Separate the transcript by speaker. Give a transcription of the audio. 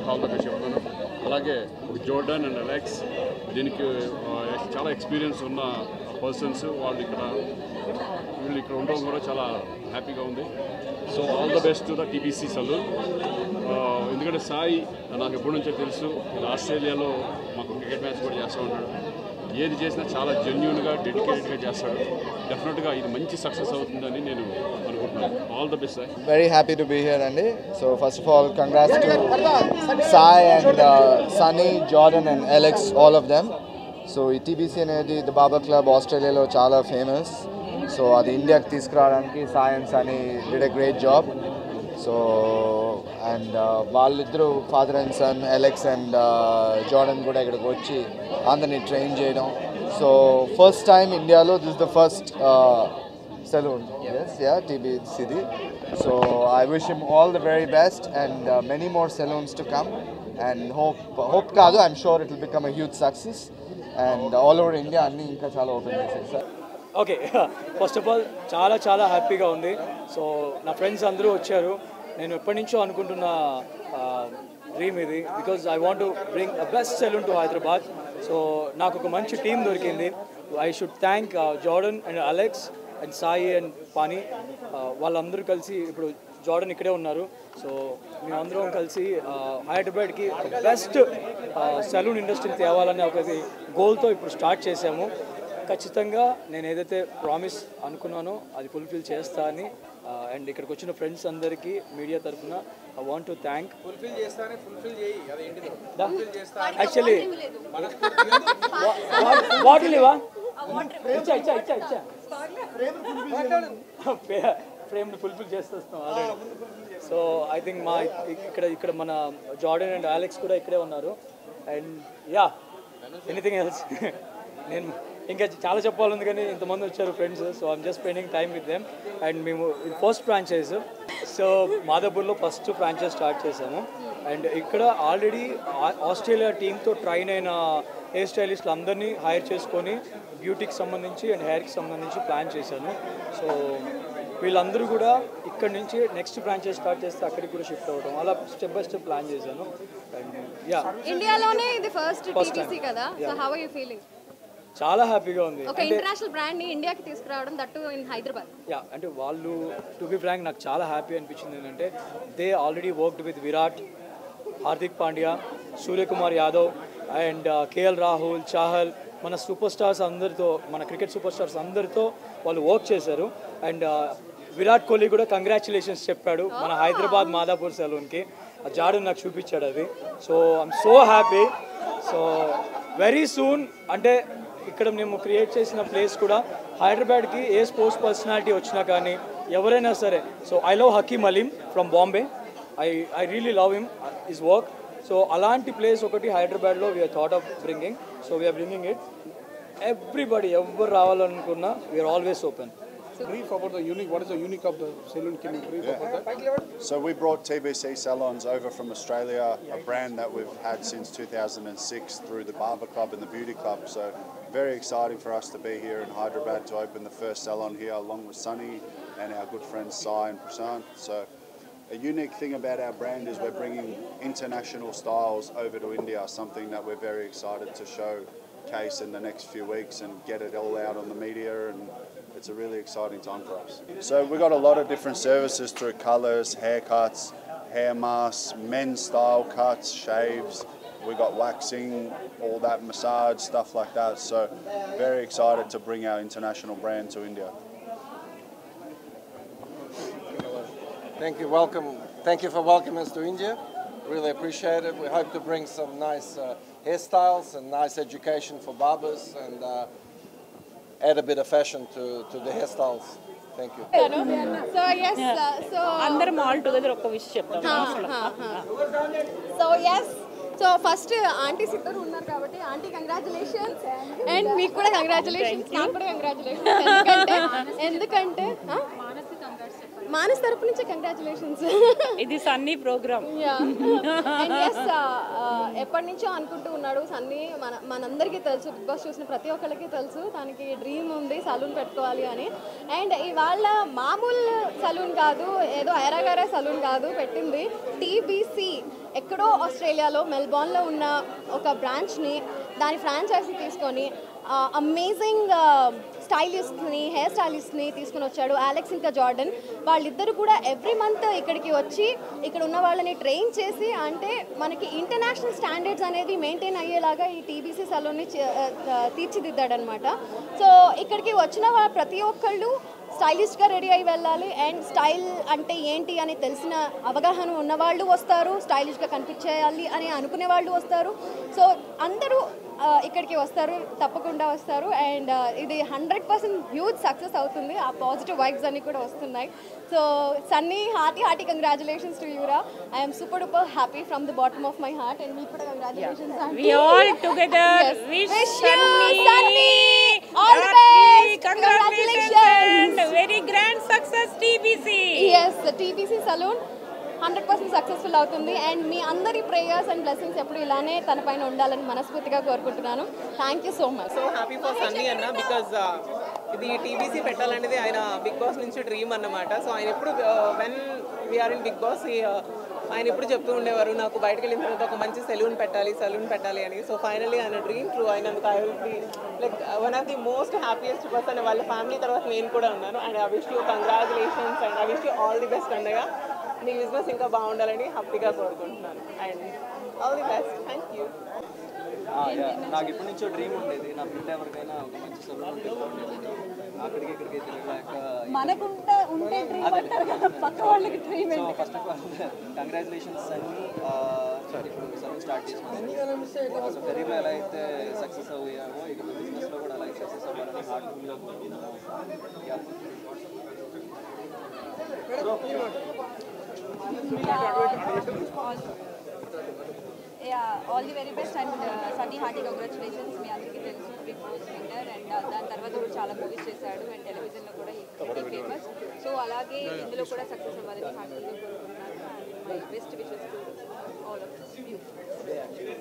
Speaker 1: All the best చెప్తున్నాను. అలాగే Jordan and Alex దీనికి చాలా ఎక్స్పీరియన్స్ ఉన్న పర్సన్స్ వీళ్ళు ఇక్కడ ఉండడం కూడా చాలా హ్యాపీగా ఉంది. So all the best to the TBC salon. ఎందుకంటే సాయి నాకు ఎప్పటి నుంచో తెలుసు, ఆస్ట్రేలియాలో మాకు క్రికెట్ మ్యాచ్ కూడా చేస్తూ ఉంటాడు. ఏది చేసినా చాలా జెన్యూన్గా డెడికేటెడ్గా చేస్తాడు. డెఫినెట్గా ఇది మంచి సక్సెస్ అవుతుందని నేను అనుకుంటున్నాను. All the best sir.
Speaker 2: Very happy to be here అండి. So first of all, congrats to Sai and Sunny, Jordan and Alex, all of them. So ఈ TBC అనేది ద బాబర్ క్లబ్ ఆస్ట్రేలియాలో చాలా ఫేమస్. సో అది ఇండియాకి తీసుకురావడానికి Sai and Sunny did a great job. So and వాళ్ళిద్దరూ father and son Alex and Jordan కూడా ఇక్కడికి వచ్చి అందరినీ ట్రైన్ చేయడం. సో ఫస్ట్ టైం ఇండియాలో this the first salon. Yes, yeah, TBCD. So I wish him all the very best and many more saloons to come and hope kaadu, I'm sure it will become a huge success and all over India anni inka chaala open chesam sir.
Speaker 3: Okay, first of all చాలా చాలా హ్యాపీగా ఉంది. So నా friends అందరూ వచ్చారు. నేను ఎప్పటి నుంచో అనుకుంటున్న డ్రీమ్ ఇది, because I want to bring a best salon to Hyderabad. So నాకు ఒక మంచి టీం దొరికింది. I should thank Jordan and Alex and Sai and పానీ. వాళ్ళందరూ కలిసి ఇప్పుడు జార్డన్ ఇక్కడే ఉన్నారు. సో మేమందరం కలిసి హైదరాబాద్కి బెస్ట్ సెలూన్ ఇండస్ట్రీని తేవాలనే ఒక గోల్తో ఇప్పుడు స్టార్ట్ చేసాము. ఖచ్చితంగా నేను ఏదైతే ప్రామిస్ అనుకున్నానో అది ఫుల్ఫిల్ చేస్తా అని. అండ్ ఇక్కడికి వచ్చిన ఫ్రెండ్స్ అందరికీ మీడియా తరఫున I want to thank. Actually bottle ఇవా ఇచ్చా ఇచ్చా ఇచ్చా ఇచ్చా ఫ్రేమ్ని ఫుల్ఫిల్ చేసేస్తాం ఆల్రెడీ. సో ఐ థింక్ మా ఇక్కడ మన జార్డన్ అండ్ అలెక్స్ కూడా ఇక్కడే ఉన్నారు. అండ్ యా, ఎనీథింగ్ ఎల్స్ నేను ఇంకా చాలా చెప్పాలి కానీ ఇంతమంది వచ్చారు friends. So I'm just spending time with them. And మేము ఇది ఫస్ట్ ఫ్రాంచైజ్. సో మాదాపూర్లో ఫస్ట్ ఫ్రాంచైజ్ స్టార్ట్ చేసాము. అండ్ ఇక్కడ ఆల్రెడీ ఆస్ట్రేలియా టీంతో ట్రైన్ అయిన హెయిర్ స్టైలిస్టులు అందరినీ హైర్ చేసుకొని బ్యూటీకి సంబంధించి అండ్ హెయిర్కి సంబంధించి ప్లాన్ చేశాను. సో వీళ్ళందరూ కూడా ఇక్కడ నుంచి నెక్స్ట్ ఫ్రాంచైజ్ స్టార్ట్ చేస్తే అక్కడికి కూడా షిఫ్ట్ అవ్వడం, అలా స్టెప్ బై స్టెప్ ప్లాన్ చేశాను. అండ్ యా,
Speaker 4: ఇండియాలోనే ఇది ఫస్ట్ టీబీసీ కదా. So how are you feeling?
Speaker 3: చాలా హ్యాపీగా ఉంది.
Speaker 4: ఒక ఇంటర్నేషనల్ బ్రాండ్ ని ఇండియాకి తీసుకురావడం, దట్టు ఇన్ హైదరాబాద్.
Speaker 3: యా, అంటే వాళ్ళు టు బి ఫ్రాంక్ నాకు చాలా హ్యాపీ అనిపించింది. ఏంటంటే they already worked with Virat, Hardik Pandya, Suryakumar Yadav and KL Rahul, Chahal, మన సూపర్ స్టార్స్ అందరితో, మన క్రికెట్ సూపర్ స్టార్స్ అందరితో వాళ్ళు వర్క్ చేశారు. అండ్ విరాట్ కోహ్లీ కూడా కంగ్రాచులేషన్స్ చెప్పాడు మన హైదరాబాద్ మాదాపూర్ సెలూన్కి. జార్డన్ నాకు చూపించాడు అది. So I'm so happy. So very soon అంటే ఇక్కడ మేము క్రియేట్ చేసిన ప్లేస్ కూడా హైదరాబాద్కి ఏ స్పోర్ట్స్ పర్సనాలిటీ వచ్చినా కానీ ఎవరైనా సరే. So I love Hakim Aalim from Bombay. I really love him, his work. So అలాంటి ప్లేస్ ఒకటి హైదరాబాద్లో we're thought of bringing. So we're bringing it. Everybody ఎవరు రావాలనుకున్నా we're always open.
Speaker 5: Brief about the unique. What is the unique of the saloon? Can you brief about that?
Speaker 6: So we brought TBC Salons over from Australia, a brand that we've had since 2006 through the Barber Club and the Beauty Club. So very exciting for us to be here in Hyderabad to open the first salon here along with Sunny and our good friends Sai and Prasant. So a unique thing about our brand is we're bringing international styles over to India, something that we're very excited to showcase in the next few weeks and get it all out on the media, and it's a really exciting time for us. So we've got a lot of different services through colours, haircuts, hair masks, men's style cuts, shaves. We got waxing, all that, massage, stuff like that. So very excited to bring our international brand to India.
Speaker 7: Thank you. Welcome. Thank you for welcoming us to India. Really appreciate it. We hope to bring some nice hairstyles and nice education for barbers and add a bit of fashion to the hairstyles. Thank you.
Speaker 4: So yes, so
Speaker 8: అందరం all together ఒక విషయం చెప్తాం.
Speaker 4: So yes, so first aunties ఇద్దరు ఉన్నారు కాబట్టి aunty congratulations. And మీకు కూడా congratulations, నాకు కూడా కంగ్రాచులేషన్స్. ఎందుకంటే మానస్ తరపు నుంచి కంగ్రాచులేషన్స్.
Speaker 8: ఇది సన్నీ ప్రోగ్రామ్.
Speaker 4: ఎప్పటి నుంచో అనుకుంటూ ఉన్నాడు సన్నీ. మనందరికీ తెలుసు, బిగ్ బాస్ చూసిన ప్రతి ఒక్కరికి తెలుసు తనకి డ్రీమ్ ఉంది సలూన్ పెట్టుకోవాలి అని. అండ్ ఇవాళ మామూలు సలూన్ కాదు, ఏదో ఐరాగారే సలూన్ కాదు పెట్టింది. టీబీసీ ఎక్కడో ఆస్ట్రేలియాలో మెల్బోర్న్లో ఉన్న ఒక బ్రాంచ్ని దాని ఫ్రాంచైజీ తీసుకొని అమేజింగ్ స్టైలిస్ట్ని, హెయిర్ స్టైలిస్ట్ని తీసుకుని వచ్చాడు, అలెక్స్ ఇంకా జార్డన్. వాళ్ళిద్దరు కూడా ఎవ్రీ మంత్ ఇక్కడికి వచ్చి ఇక్కడ ఉన్న వాళ్ళని ట్రైన్ చేసి, అంటే మనకి ఇంటర్నేషనల్ స్టాండర్డ్స్ అనేది మెయింటైన్ అయ్యేలాగా ఈ టీబీసీ సలూన్ని తీర్చిదిద్దాడనమాట. సో ఇక్కడికి వచ్చిన ప్రతి ఒక్కళ్ళు స్టైలిష్గా రెడీ అయ్యి వెళ్ళాలి. అండ్ స్టైల్ అంటే ఏంటి అని తెలిసిన అవగాహన ఉన్నవాళ్ళు వస్తారు, స్టైలిష్గా కనిపించేయాలి అని అనుకునే వాళ్ళు వస్తారు. సో అందరూ ఇక్కడికి వస్తారు, తప్పకుండా వస్తారు. అండ్ ఇది 100% హ్యూజ్ సక్సెస్ అవుతుంది. ఆ పాజిటివ్ వైబ్స్ అన్నీ కూడా వస్తున్నాయి. So Sunny, hearty congratulations to యూరా. I'm super duper happy from the bottom of my heart. And మీకు కూడా congratulations.
Speaker 8: We all together wish Sunny
Speaker 4: all the best.
Speaker 8: Congratulations and very grand success TBC.
Speaker 4: Yes, TBC Saloon 100% successful అవుతుంది. And మీ అందరి prayers and blessings ఎప్పుడు ఇలానే తన పైన ఉండాలని మనస్ఫూర్తిగా కోరుకుంటున్నాను. Thank you so much.
Speaker 9: So happy for Sunny అన్న, బికాజ్ ఇది టీబీసీ పెట్టాలనేది ఆయన బిగ్ బాస్ నుంచి డ్రీమ్ అన్నమాట. సో ఆయన ఎప్పుడు when we are in Big Boss ఆయన ఎప్పుడు చెప్తూ ఉండేవారు, నాకు బయటకు వెళ్ళిన తర్వాత ఒక మంచి సెలూన్ పెట్టాలి అని. సో ఫైనల్లీ ఆయన డ్రీమ్ ట్రూ అయినందుకు I will be like one of the most happiest person. వాళ్ళ ఫ్యామిలీ తర్వాత నేను కూడా ఉన్నాను. And I wish you congratulations and I wish you all the best అన్నగా. నీ బిజినెస్ ఇంకా బాగుండాలని హ్యాపీగా కోరుకుంటున్నాను. And all the best. Thank you.
Speaker 10: నాకు ఇప్పటి నుంచో డ్రీమ్ ఉండేది, నా ఫ్రెండ్ ఎవరికైనా ఒక మంచి సలూన్ ఉంటే బాగుండేది. అక్కడికి ఇక్కడికి తిరగలేక so first of all congratulations అన్ని. ఇప్పుడు సలూన్ స్టార్ట్ చేసినాను. సో కెరీర్లో ఎలా అయితే సక్సెస్ అయ్యామో ఇక బిజినెస్లో కూడా అలాగే సక్సెస్ అవ్వాలని హార్ట్ఫుల్గా కోరుకుంటున్నాను.
Speaker 11: All the very best and Sunny hearty congratulations. మీ అందరికీ తెలుసు బిగ్ బాస్ విన్నర్. అండ్ దాని తర్వాత కూడా చాలా మూవీస్ చేశాడు అండ్ టెలివిజన్లో కూడా ఫేమస్. సో అలాగే ఇందులో కూడా సక్సెస్ అవ్వాలని హార్ట్ఫుల్గా కోరుకుంటున్నాను. And my best wishes to all of you.